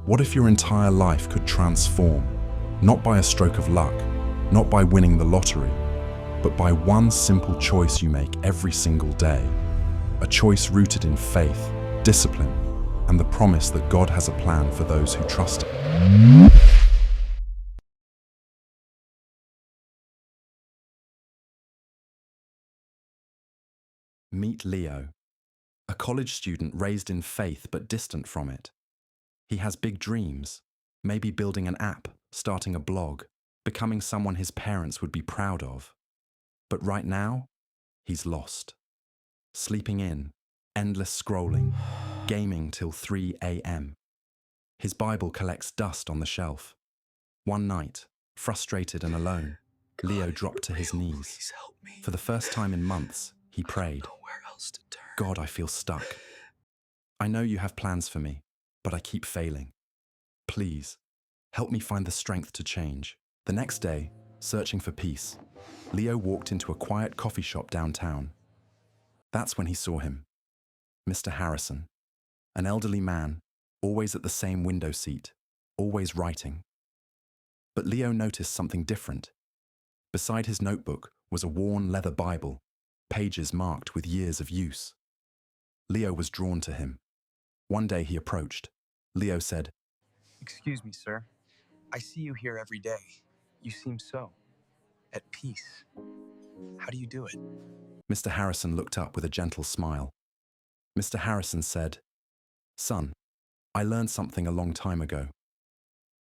What if your entire life could transform, not by a stroke of luck, not by winning the lottery, but by one simple choice you make every single day? A choice rooted in faith, discipline, and the promise that God has a plan for those who trust Him. Meet Leo, a college student raised in faith but distant from it. He has big dreams, maybe building an app, starting a blog, becoming someone his parents would be proud of. But right now, he's lost. Sleeping in, endless scrolling, gaming till 3 a.m. His Bible collects dust on the shelf. One night, frustrated and alone, Leo dropped to his knees. For the first time in months, he prayed, "God, I feel stuck. I know you have plans for me, but I keep failing. Please, help me find the strength to change." The next day, searching for peace, Leo walked into a quiet coffee shop downtown. That's when he saw him, Mr. Harrison, an elderly man, always at the same window seat, always writing. But Leo noticed something different. Beside his notebook was a worn leather Bible, pages marked with years of use. Leo was drawn to him. One day he approached. Leo said, "Excuse me, sir. I see you here every day. You seem so at peace. How do you do it?" Mr. Harrison looked up with a gentle smile. Mr. Harrison said, "Son, I learned something a long time ago.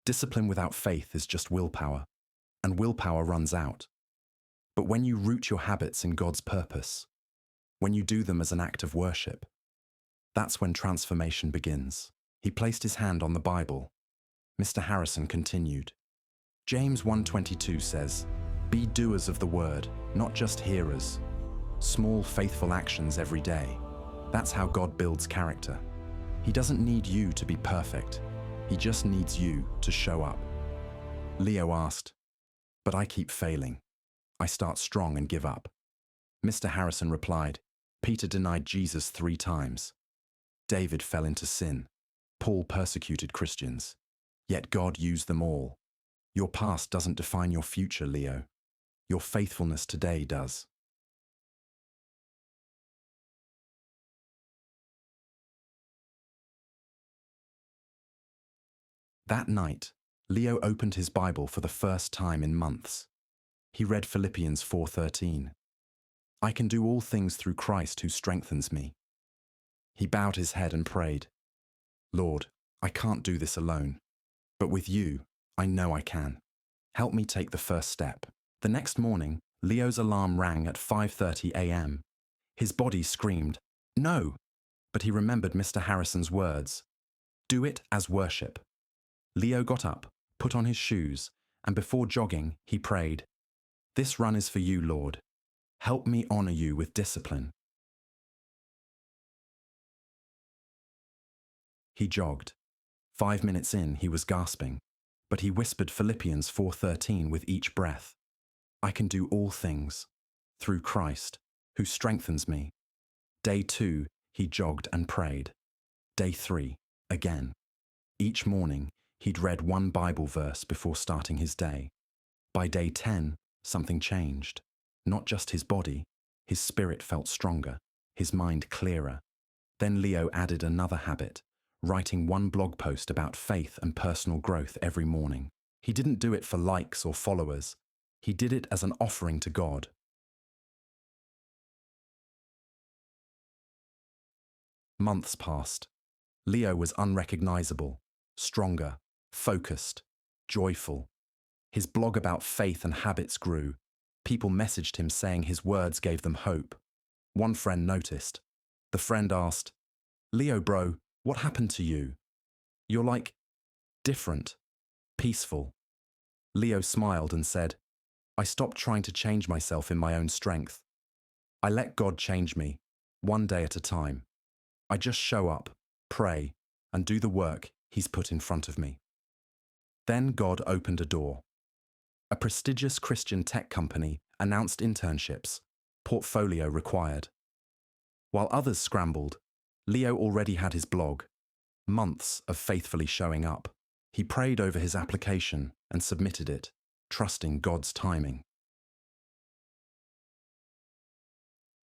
Discipline without faith is just willpower, and willpower runs out. But when you root your habits in God's purpose, when you do them as an act of worship, that's when transformation begins." He placed his hand on the Bible. Mr. Harrison continued, "James 1:22 says, 'Be doers of the word, not just hearers.' Small, faithful actions every day. That's how God builds character. He doesn't need you to be perfect. He just needs you to show up." Leo asked, "But I keep failing. I start strong and give up." Mr. Harrison replied, "Peter denied Jesus 3 times. David fell into sin. Paul persecuted Christians. Yet God used them all. Your past doesn't define your future, Leo. Your faithfulness today does." That night, Leo opened his Bible for the first time in months. He read Philippians 4:13. "I can do all things through Christ who strengthens me." He bowed his head and prayed, "Lord, I can't do this alone, but with you, I know I can. Help me take the first step." The next morning, Leo's alarm rang at 5:30 a.m. His body screamed, "No!" But he remembered Mr. Harrison's words, "Do it as worship." Leo got up, put on his shoes, and before jogging, he prayed, "This run is for you, Lord. Help me honor you with discipline." He jogged. 5 minutes in, he was gasping, but he whispered Philippians 4:13 with each breath. "I can do all things through Christ, who strengthens me." Day 2, he jogged and prayed. Day 3, again. Each morning, he'd read one Bible verse before starting his day. By day 10, something changed. Not just his body, his spirit felt stronger, his mind clearer. Then Leo added another habit, writing one blog post about faith and personal growth every morning. He didn't do it for likes or followers. He did it as an offering to God. Months passed. Leo was unrecognizable, stronger, focused, joyful. His blog about faith and habits grew. People messaged him saying his words gave them hope. One friend noticed. The friend asked, "Leo, bro, what happened to you? You're like different, peaceful." Leo smiled and said, "I stopped trying to change myself in my own strength. I let God change me, one day at a time. I just show up, pray, and do the work He's put in front of me." Then God opened a door. A prestigious Christian tech company announced internships, portfolio required. While others scrambled, Leo already had his blog, months of faithfully showing up. He prayed over his application and submitted it, trusting God's timing.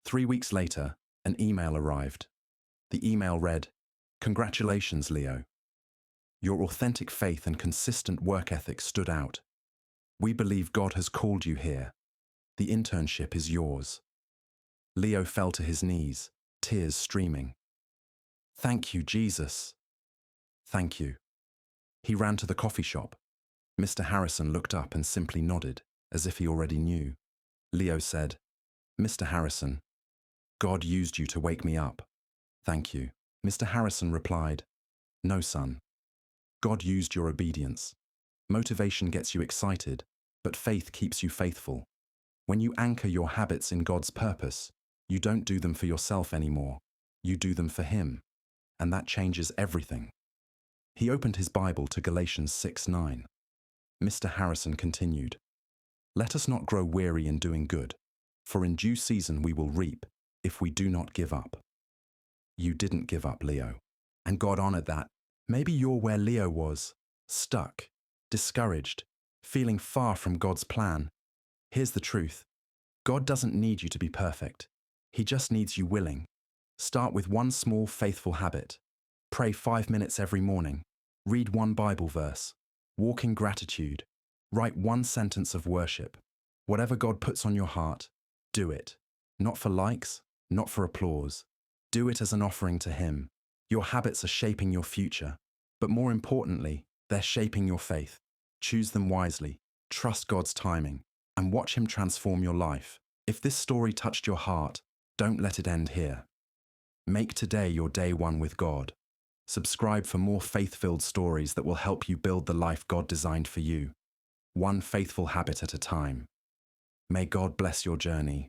3 weeks later, an email arrived. The email read, "Congratulations, Leo. Your authentic faith and consistent work ethic stood out. We believe God has called you here. The internship is yours." Leo fell to his knees, tears streaming. "Thank you, Jesus." "Thank you." He ran to the coffee shop. Mr. Harrison looked up and simply nodded, as if he already knew. Leo said, "Mr. Harrison, God used you to wake me up. Thank you." Mr. Harrison replied, "No, son. God used your obedience. Motivation gets you excited, but faith keeps you faithful. When you anchor your habits in God's purpose, you don't do them for yourself anymore. You do them for Him, and that changes everything." He opened his Bible to Galatians 6:9. Mr. Harrison continued, "Let us not grow weary in doing good, for in due season we will reap if we do not give up." You didn't give up, Leo, and God honored that. Maybe you're where Leo was, stuck, discouraged, feeling far from God's plan. Here's the truth. God doesn't need you to be perfect. He just needs you willing. Start with one small faithful habit. Pray 5 minutes every morning. Read one Bible verse. Walk in gratitude. Write one sentence of worship. Whatever God puts on your heart, do it. Not for likes, not for applause. Do it as an offering to Him. Your habits are shaping your future, but more importantly, they're shaping your faith. Choose them wisely, trust God's timing, and watch Him transform your life. If this story touched your heart, don't let it end here. Make today your day one with God. Subscribe for more faith-filled stories that will help you build the life God designed for you, one faithful habit at a time. May God bless your journey.